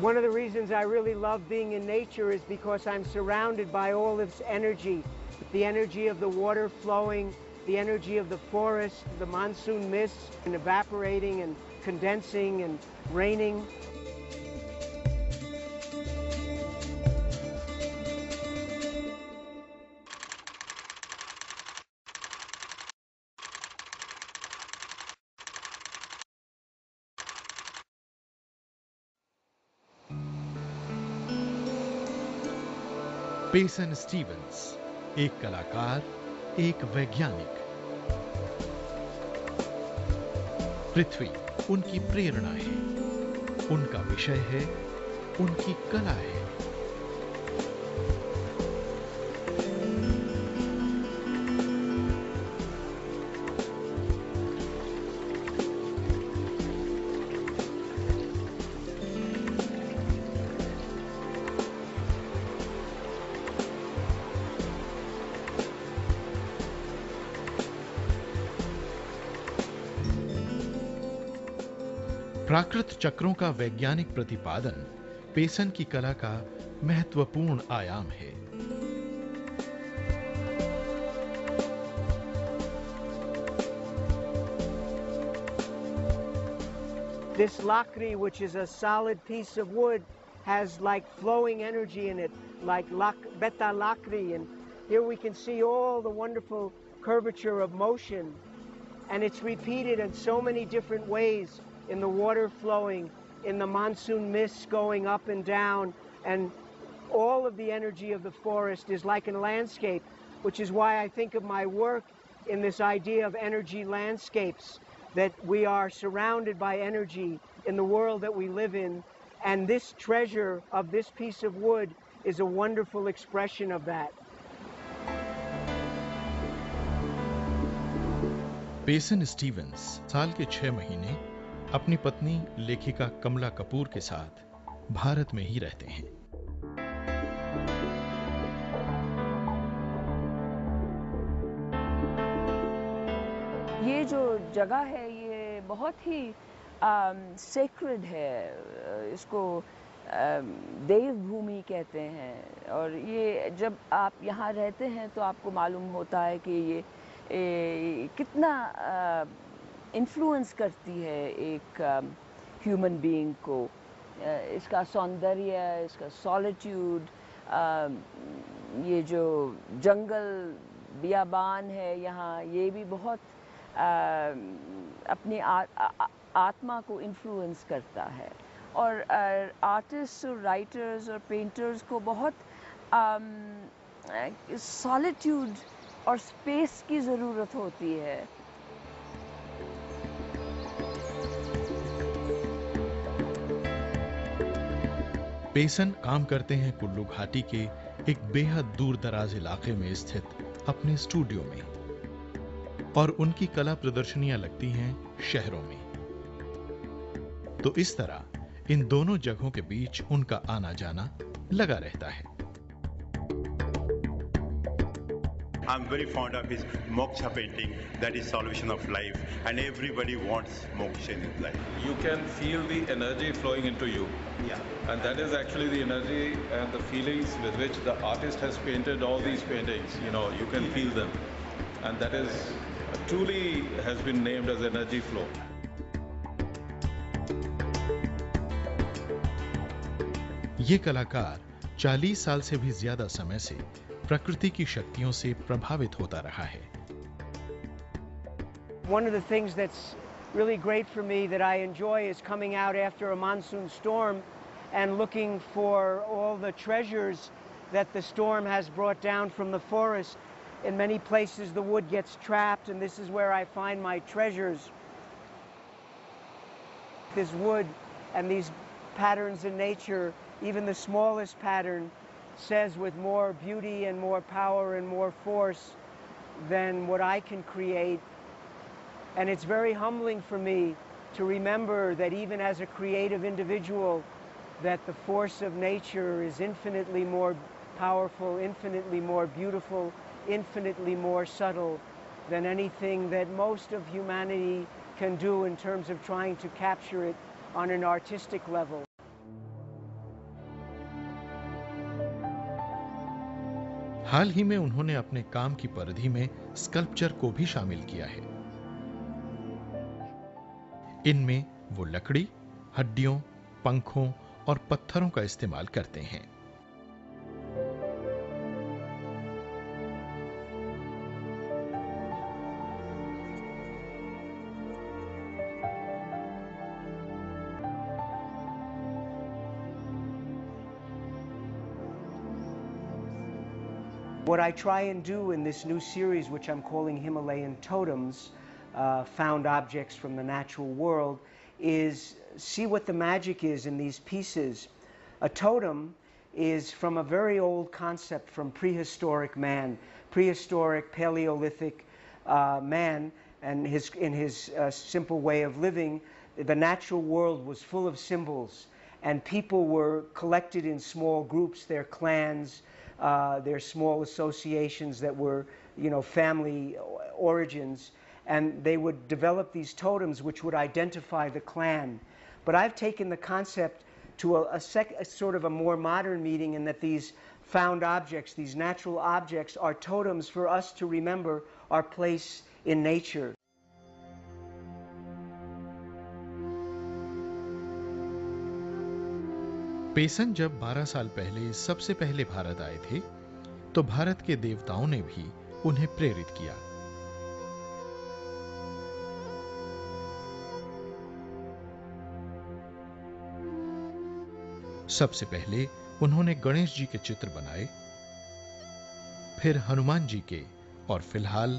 One of the reasons I really love being in nature is because I'm surrounded by all this energy, the energy of the water flowing, the energy of the forest, the monsoon mists, and evaporating and condensing and raining. Payson Stevens, एक कलाकार, एक वैज्ञानिक। पृथ्वी उनकी प्रेरणा है, उनका विषय है, उनकी कला है। प्राकृत चक्रों का वैज्ञानिक प्रतिपादन पेसन की कला का महत्वपूर्ण आयाम है। This lakri, which is a solid piece of wood, has like flowing energy in it, like beta lakri, and here we can see all the wonderful curvature of motion, and it's repeated in so many different ways. In the water flowing, in the monsoon mists going up and down, and all of the energy of the forest is like a landscape, which is why I think of my work in this idea of energy landscapes, that we are surrounded by energy in the world that we live in, and this treasure of this piece of wood is a wonderful expression of that. Payson Stevens साल के 6 महीने अपनी पत्नी लेखिका कमला कपूर के साथ भारत में ही रहते हैं। ये जो जगह है ये बहुत ही सेक्रेड है, इसको देवभूमि कहते हैं, और ये जब आप यहाँ रहते हैं तो आपको मालूम होता है कि ये कितना इन्फ्लुएंस करती है एक ह्यूमन बीइंग को। इसका सौंदर्य, इसका सॉलिट्यूड, ये जो जंगल बियाबान है यहाँ, ये भी बहुत अपनी आत्मा को इन्फ्लुएंस करता है। और आर्टिस्ट और राइटर्स और पेंटर्स को बहुत सॉलिट्यूड और स्पेस की ज़रूरत होती है। पेसन काम करते हैं कुल्लू घाटी के एक बेहद दूर दराज इलाके में स्थित अपने स्टूडियो में, और उनकी कला प्रदर्शनियां लगती हैं शहरों में। तो इस तरह इन दोनों जगहों के बीच उनका आना जाना लगा रहता है। I'm very fond of his moksha painting, that is solution of life, and everybody wants moksha in his life. You can feel the energy flowing into you. Yeah. And that is actually the energy and the feelings with which the artist has painted all these paintings. You know, you can feel them. And that is truly has been named as energy flow. ये कलाकार 40 साल से भी ज्यादा समय से प्रकृति की शक्तियों से प्रभावित होता रहा है। One of the things that's really great for me that I enjoy is coming out after a monsoon storm and looking for all the treasures that the storm has brought down from the forest. In many places the wood gets trapped, and this is where I find my treasures. This wood and these patterns in nature, even the smallest pattern, says with more beauty and more power and more force than what I can create. And it's very humbling for me to remember that even as a creative individual, that the force of nature is infinitely more powerful, infinitely more beautiful, infinitely more subtle than anything that most of humanity can do in terms of trying to capture it on an artistic level. हाल ही में उन्होंने अपने काम की परिधि में sculpture को भी शामिल किया है। इनमें वो लकड़ी, हड्डियों, पंखों और पत्थरों का इस्तेमाल करते हैं। What I try and do in this new series, which I'm calling Himalayan Totems, found objects from the natural world, is see what the magic is in these pieces. A totem is from a very old concept from prehistoric man, prehistoric Paleolithic man, and in his simple way of living, the natural world was full of symbols, and people were collected in small groups, their clans, their small associations that were, family origins, and they would develop these totems which would identify the clan. But I've taken the concept to a sort of a more modern meaning, in that these found objects, these natural objects, are totems for us to remember our place in nature. Pension जब 12 साल पहले सबसे पहले भारत आए थे, तो भारत के देवताओं ने भी उन्हें प्रेरित किया। सबसे पहले उन्होंने गणेश जी के चित्र बनाए, फिर हनुमान जी के, और फिलहाल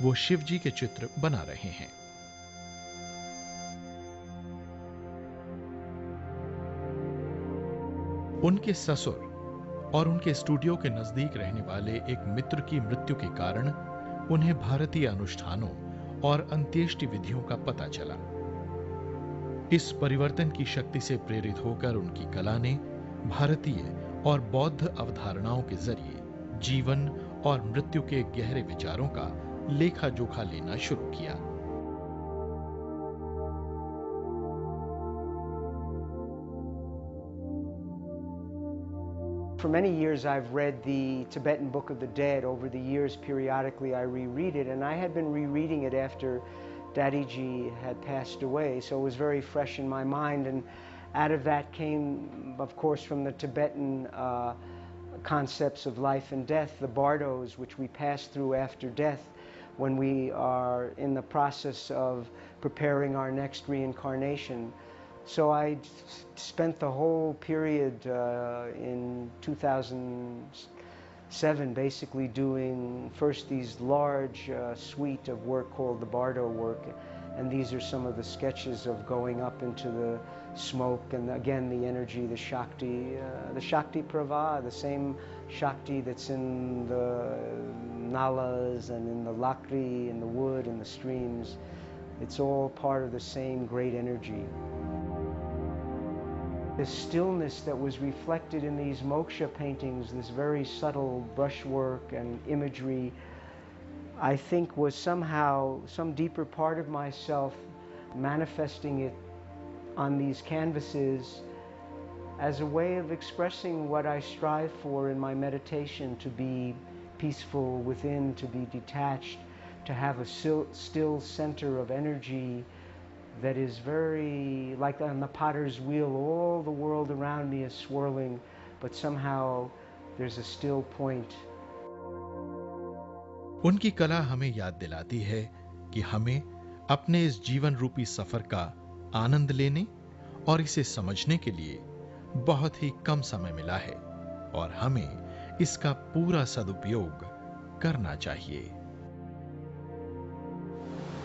वो शिव जी के चित्र बना रहे हैं। उनके ससुर और उनके स्टूडियो के नजदीक रहने वाले एक मित्र की मृत्यु के कारण उन्हें भारतीय अनुष्ठानों और अंत्येष्टि विधियों का पता चला। इस परिवर्तन की शक्ति से प्रेरित होकर उनकी कला ने भारतीय और बौद्ध अवधारणाओं के जरिए जीवन और मृत्यु के गहरे विचारों का लेखा जोखा लेना शुरू किया। For many years I've read the Tibetan Book of the Dead. Over the years, periodically I reread it, and I had been rereading it after Daddy Ji had passed away, so it was very fresh in my mind, and out of that came, of course, from the Tibetan concepts of life and death, the bardos, which we pass through after death when we are in the process of preparing our next reincarnation. So I spent the whole period in 2007 basically doing first these large suite of work called the Bardo work, and these are some of the sketches of going up into the smoke, and again the energy, the Shakti Prava, the same Shakti that's in the nalas and in the lakri, in the wood and the streams. It's all part of the same great energy. The stillness that was reflected in these moksha paintings, this very subtle brushwork and imagery, I think was somehow some deeper part of myself manifesting it on these canvases as a way of expressing what I strive for in my meditation, to be peaceful within, to be detached, to have a still center of energy that is very, like on the potter's wheel, all the world around me is swirling, but somehow there's a still point. उनकी कला हमें याद दिलाती है कि हमें अपने इस जीवन रूपी सफर का आनंद लेने और इसे समझने के लिए बहुत ही कम समय मिला है, और हमें इसका पूरा सदुपयोग करना चाहिए।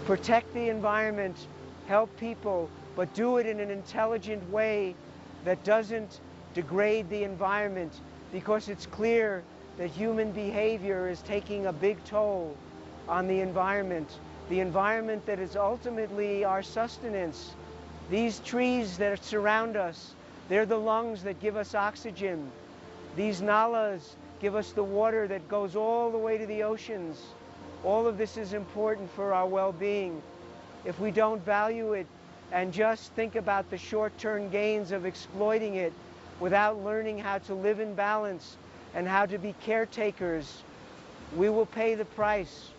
Protect the environment, help people, but do it in an intelligent way that doesn't degrade the environment, because it's clear that human behavior is taking a big toll on the environment that is ultimately our sustenance. These trees that surround us, they're the lungs that give us oxygen. These nalas give us the water that goes all the way to the oceans. All of this is important for our well-being. If we don't value it and just think about the short-term gains of exploiting it without learning how to live in balance and how to be caretakers we will pay the price.